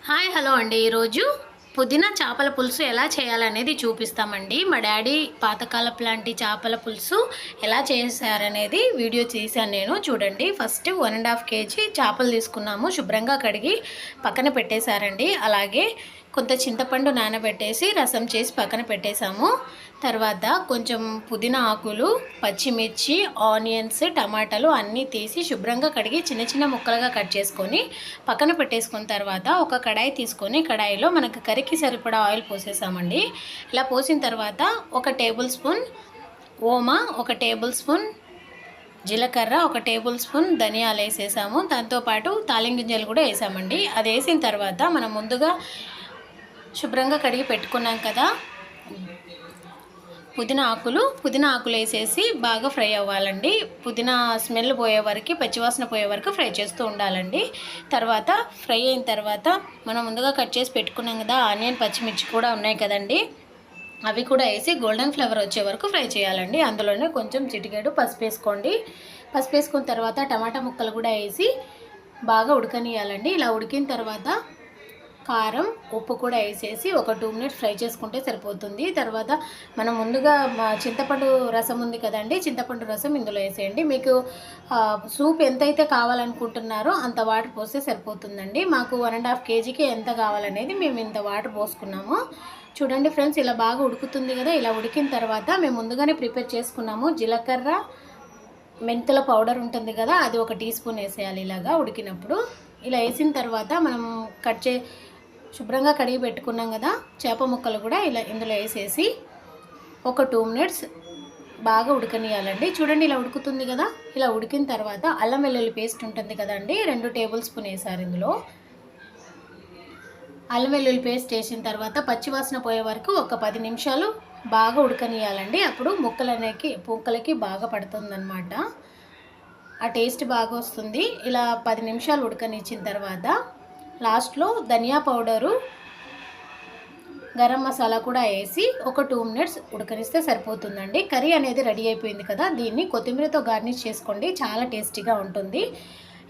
Hi hello అండి. ఈరోజు పుదీనా చేపల పులుసు ఎలా చేయాలనేది చూపిస్తామండి. మా డాడీ పాతకాలపు లాంటి చేపల పులుసు ఎలా చేశారనేది వీడియో చేశాను నేను. చూడండి. ఫస్ట్ 1.5 కేజీ చేపలు తీసుకున్నాము. శుభ్రంగా కడిగి పక్కన పెట్టేశారండి. అలాగే కొంత చింతపండు నానబెట్టేసి రసం చేసి పక్కన పెట్టేశాము. తర్వాత కొంచెం పుదీనా ఆకులు, పచ్చిమిర్చి, ఆనియన్స్, టమాటాలు అన్నీ తీసి శుభ్రంగా కడిగి చిన్న చిన్న ముక్కలుగా కట్ చేసుకొని పక్కన పెట్టేసుకున్న తర్వాత ఒక కడాయి తీసుకొని కడాయిలో మనకు కర్రీకి సరిపడా ఆయిల్ పోసేసామండి. ఇలా పోసిన తర్వాత 1 టేబుల్ స్పూన్ ఓమా, 1 టేబుల్ స్పూన్ జీలకర్ర, 1 టేబుల్ స్పూన్ ధనియాలు వేసేసాము. దాంతోపాటు తాలింపు గింజలు కూడా వేసామండి. అది వేసిన తర్వాత మనం ముందుగా శుభ్రంగా కడిగి పెట్టుకున్నాం కదా పుదీనా ఆకులు వేసేసి బాగా ఫ్రై అవ్వాలండి. పుదీనా స్మెల్ పోయే వరకు, పచ్చివాసన పోయే వరకు ఫ్రై చేస్తూ ఉండాలండి. తర్వాత ఫ్రై అయిన తర్వాత మనం ముందుగా కట్ చేసి పెట్టుకున్నాం కదా ఆనియన్, పచ్చిమిర్చి కూడా ఉన్నాయి కదండి, అవి కూడా వేసి గోల్డెన్ ఫ్లేవర్ వచ్చే వరకు ఫ్రై చేయాలండి. అందులోనే కొంచెం చిటికెడు పసుపు వేసుకోండి. పసుపు వేసుకున్న తర్వాత టమాటా ముక్కలు కూడా వేసి బాగా ఉడకనియాలండి. ఇలా ఉడికిన తర్వాత కారం, ఉప్పు కూడా వేసేసి ఒక 2 మినిట్స్ ఫ్రై చేసుకుంటే సరిపోతుంది. తర్వాత మనం ముందుగా చింతపండు రసం ఉంది కదండి, చింతపండు రసం ఇందులో వేసేయండి. మీకు సూప్ ఎంతైతే కావాలనుకుంటున్నారో అంత వాటర్ పోస్తే సరిపోతుందండి. మాకు 1.5 కేజీకి ఎంత కావాలనేది మేము ఇంత వాటర్ పోసుకున్నాము. చూడండి ఫ్రెండ్స్, ఇలా బాగా ఉడుకుతుంది కదా. ఇలా ఉడికిన తర్వాత మేము ముందుగానే ప్రిపేర్ చేసుకున్నాము. జీలకర్ర, మెంతుల పౌడర్ ఉంటుంది కదా, అది 1 టీ స్పూన్ వేసేయాలి. ఇలాగా ఉడికినప్పుడు ఇలా వేసిన తర్వాత మనం శుభ్రంగా కడిగి పెట్టుకున్నాం కదా చేప ముక్కలు కూడా ఇలా ఇందులో వేసేసి ఒక 2 మినిట్స్ బాగా ఉడకనియాలండి. చూడండి, ఇలా ఉడుకుతుంది కదా. ఇలా ఉడికిన తర్వాత అల్లం వెల్లుల్లి పేస్ట్ ఉంటుంది కదండి, 2 టేబుల్ స్పూన్ వేసారు. ఇందులో అల్లం వెల్లుల్లి పేస్ట్ వేసిన తర్వాత పచ్చివాసన పోయే వరకు ఒక 10 నిమిషాలు బాగా ఉడకనియాలండి. అప్పుడు ముక్కలకి బాగా పడుతుందన్నమాట, ఆ టేస్ట్ బాగా వస్తుంది. ఇలా 10 నిమిషాలు ఉడకనిచ్చిన తర్వాత లాస్ట్లో ధనియా పౌడరు, గరం మసాలా కూడా వేసి ఒక 2 మినిట్స్ ఉడకనిస్తే సరిపోతుందండి. కర్రీ అనేది రెడీ అయిపోయింది కదా. దీన్ని కొత్తిమీరతో గార్నిష్ చేసుకోండి, చాలా టేస్టీగా ఉంటుంది.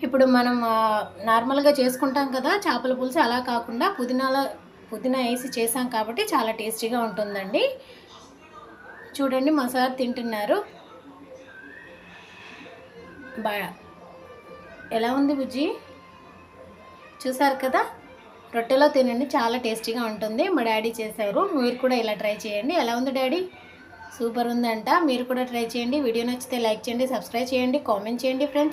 ఇప్పుడు మనం నార్మల్గా చేసుకుంటాం కదా చేపల పులుసు, అలా కాకుండా పుదీనా వేసి చేసాం కాబట్టి చాలా టేస్టీగా ఉంటుందండి. చూడండి, మా సార్ తింటున్నారు. ఎలా ఉంది బుజ్జి? చూసారు కదా, రొట్టెలో తినండి, చాలా టేస్టీగా ఉంటుంది. మా డాడీ చేశారు, మీరు కూడా ఇలా ట్రై చేయండి. ఎలా ఉంది డాడీ? సూపర్ ఉందంట. మీరు కూడా ట్రై చేయండి. వీడియో నచ్చితే లైక్ చేయండి, సబ్స్క్రైబ్ చేయండి, కామెంట్ చేయండి ఫ్రెండ్స్.